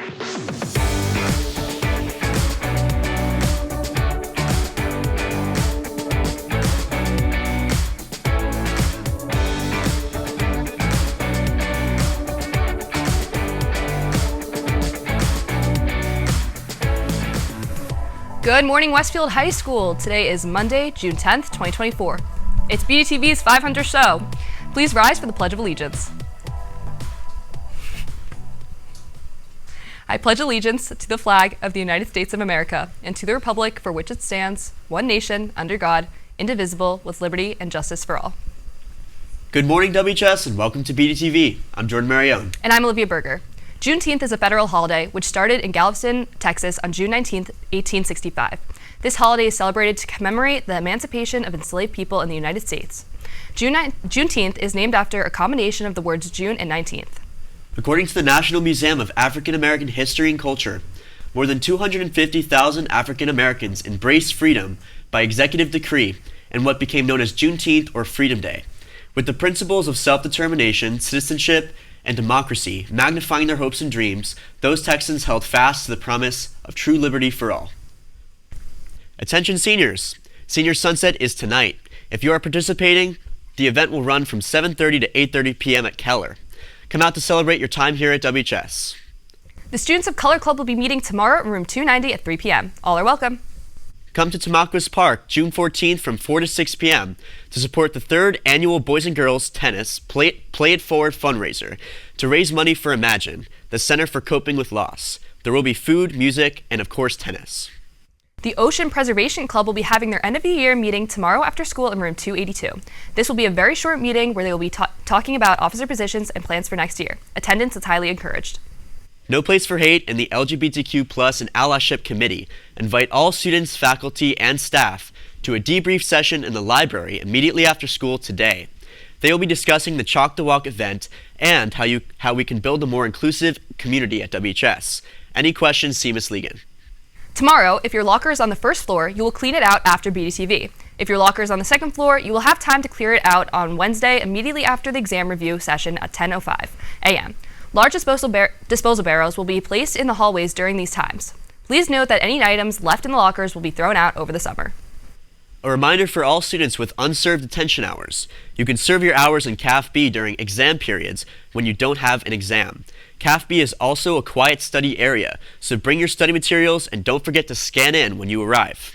Good morning, Westfield High School. Today is Monday, June 10th, 2024. It's BDTV's 500 show. Please rise for the Pledge of Allegiance. I pledge allegiance to the flag of the United States of America and to the republic for which it stands, one nation, under God, indivisible, with liberty and justice for all. Good morning, WHS, and welcome to BDTV. I'm Jordan Marione. And I'm Olivia Berger. Juneteenth is a federal holiday which started in Galveston, Texas on June 19, 1865. This holiday is celebrated to commemorate the emancipation of enslaved people in the United States. Juneteenth is named after a combination of the words June and 19th. According to the National Museum of African American History and Culture, more than 250,000 African Americans embraced freedom by executive decree in what became known as Juneteenth or Freedom Day, with the principles of self-determination, citizenship, and democracy magnifying their hopes and dreams. Those Texans held fast to the promise of true liberty for all. Attention seniors! Senior Sunset is tonight. If you are participating, the event will run from 7:30 to 8:30 p.m. at Keller. Come out to celebrate your time here at WHS. The students of Color Club will be meeting tomorrow in room 290 at 3 p.m. All are welcome. Come to Tamaulipas Park June 14th from 4 to 6 p.m. to support the 3rd annual Boys and Girls Tennis Play It Forward fundraiser to raise money for Imagine, the Center for Coping with Loss. There will be food, music, and of course tennis. The Ocean Preservation Club will be having their end-of-the-year meeting tomorrow after school in room 282. This will be a very short meeting where they will be talking about officer positions and plans for next year. Attendance is highly encouraged. No Place for Hate and the LGBTQ+ and Allyship Committee invite all students, faculty, and staff to a debrief session in the library immediately after school today. They will be discussing the Chalk the Walk event and how we can build a more inclusive community at WHS. Any questions, see Ms. Legan. Tomorrow, if your locker is on the first floor, you will clean it out after BDTV. If your locker is on the second floor, you will have time to clear it out on Wednesday immediately after the exam review session at 10:05 a.m. Large disposal barrels will be placed in the hallways during these times. Please note that any items left in the lockers will be thrown out over the summer. A reminder for all students with unserved detention hours. You can serve your hours in CAF B during exam periods when you don't have an exam. CAF B is also a quiet study area, so bring your study materials and don't forget to scan in when you arrive.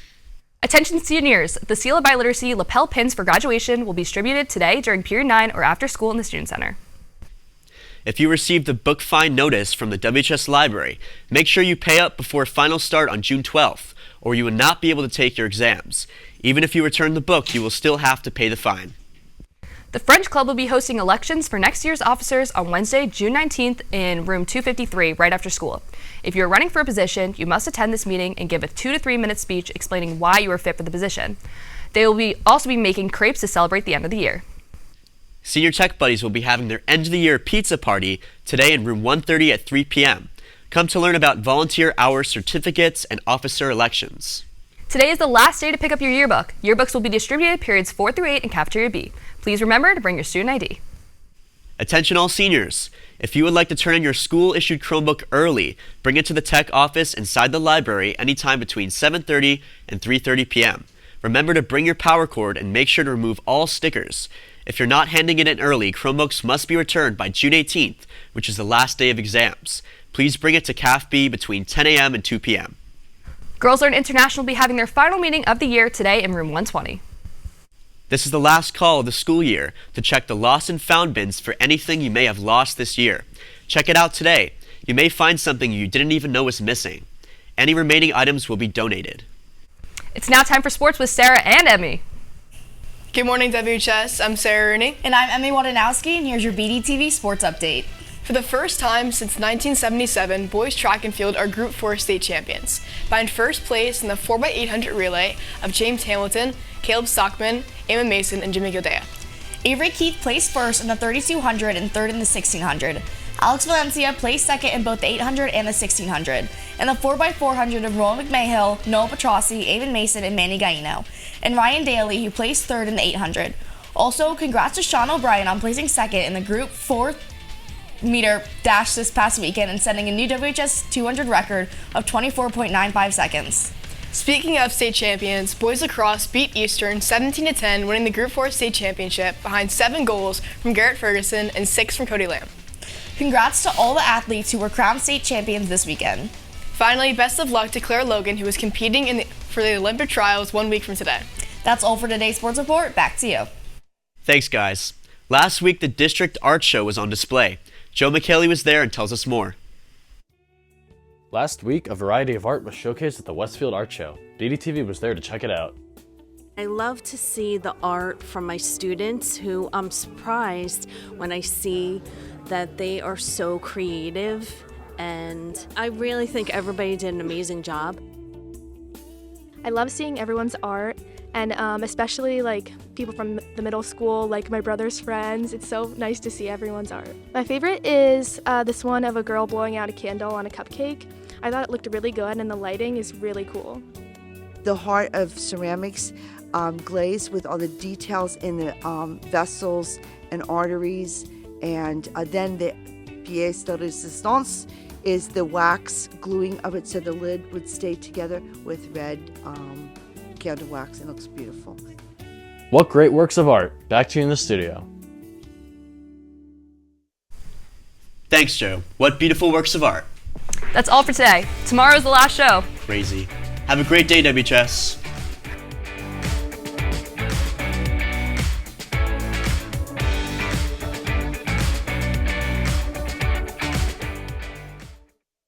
Attention seniors, the Seal of Biliteracy lapel pins for graduation will be distributed today during period 9 or after school in the Student Center. If you received a book fine notice from the WHS Library, make sure you pay up before finals start on June 12th, or you will not be able to take your exams. Even if you return the book, you will still have to pay the fine. The French Club will be hosting elections for next year's officers on Wednesday, June 19th in room 253 right after school. If you are running for a position, you must attend this meeting and give a 2 to 3 minute speech explaining why you are fit for the position. They will also be making crepes to celebrate the end of the year. Senior Tech Buddies will be having their end-of-the-year pizza party today in room 130 at 3 p.m. Come to learn about volunteer hour certificates and officer elections. Today is the last day to pick up your yearbook. Yearbooks will be distributed periods 4 through 8 in Cafeteria B. Please remember to bring your student ID. Attention all seniors. If you would like to turn in your school-issued Chromebook early, bring it to the tech office inside the library anytime between 7:30 and 3:30 p.m. Remember to bring your power cord and make sure to remove all stickers. If you're not handing it in early, Chromebooks must be returned by June 18th, which is the last day of exams. Please bring it to CAF B between 10 a.m. and 2 p.m. Girls Learn International will be having their final meeting of the year today in room 120. This is the last call of the school year to check the lost and found bins for anything you may have lost this year. Check it out today. You may find something you didn't even know was missing. Any remaining items will be donated. It's now time for sports with Sarah and Emmy. Good morning, WHS. I'm Sarah Rooney. And I'm Emmy Wadanowski, and here's your BDTV Sports Update. For the first time since 1977, boys track and field are Group 4 state champions, behind first place in the 4x800 relay of James Hamilton, Caleb Stockman, Emma Mason, and Jimmy Gildea. Avery Keith placed first in the 3200 and third in the 1600. Alex Valencia placed second in both the 800 and the 1600. In the 4x400 of Rowan McMahill, Noah Petrossi, Avon Mason, and Manny Gaino. And Ryan Daly, who placed third in the 800. Also, congrats to Sean O'Brien on placing second in the Group 4 meter dash this past weekend and setting a new WHS 200 record of 24.95 seconds. Speaking of state champions, boys lacrosse beat Eastern 17-10, winning the Group 4 state championship behind 7 goals from Garrett Ferguson and 6 from Cody Lamb. Congrats to all the athletes who were crowned state champions this weekend. Finally, best of luck to Claire Logan, who is competing for the Olympic trials 1 week from today. That's all for today's sports report. Back to you. Thanks, guys. Last week, the District Art Show was on display. Joe McKelly was there and tells us more. Last week, a variety of art was showcased at the Westfield Art Show. DDTV was there to check it out. I love to see the art from my students, who I'm surprised when I see that they are so creative, and I really think everybody did an amazing job. I love seeing everyone's art, and especially like people from the middle school, like my brother's friends. It's so nice to see everyone's art. My favorite is this one of a girl blowing out a candle on a cupcake. I thought it looked really good, and the lighting is really cool. The heart of ceramics glazed with all the details in the vessels and arteries, and then the pièce de résistance is the wax gluing of it so the lid would stay together with red candle wax. It looks beautiful. What great works of art. Back to you in the studio. Thanks, Joe. What beautiful works of art. That's all for today. Tomorrow's the last show. Crazy. Have a great day, WHS.